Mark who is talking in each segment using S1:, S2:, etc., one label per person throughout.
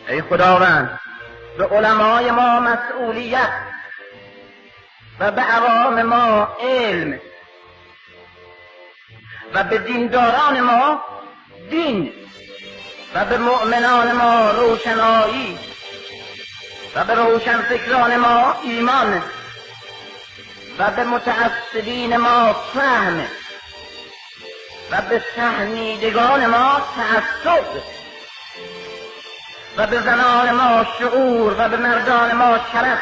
S1: ای خداوند به علمای ما مسئولیت و به عوام ما علم و به دینداران ما دین و به مؤمنان ما روشنایی و به روشنفکران ما ایمان و به متعصبین ما فهم و به فهمیدگان ما تعصب و به زنان ما شعور و به مردان ما شرف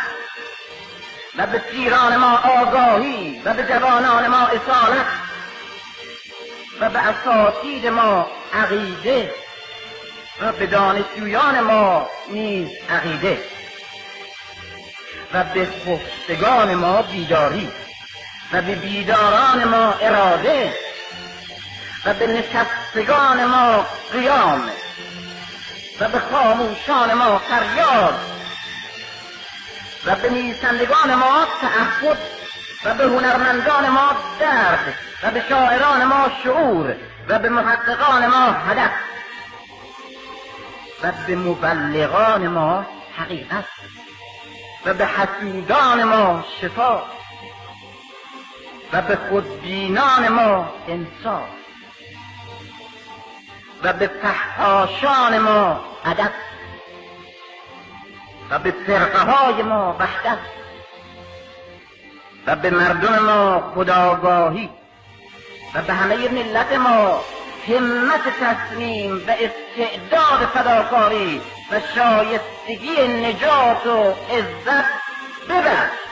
S1: و به پیران ما آگاهی و به جوانان ما اصالت و به اساتید ما عقیده و به دانشجویان ما نیز عقیده و به خفتگان ما بیداری و به بیداران ما اراده و به نشستگان ما قیام و به خاموشان ما فریاد و به نویسندگان ما تعهد و به هنرمندان ما درد و به شاعران ما شعور و به محققان ما هدف و به مبلغان ما حقیقت و به حسودان ما شفا و به خودبینان ما انصاف و به فحاشان ما ادب و به فرقه های ما وحدت و به مردم ما خودآگاهی و به همه ملت ما همت تصمیم و استعداد فداکاری و شایستگی نجات و عزت ببخش.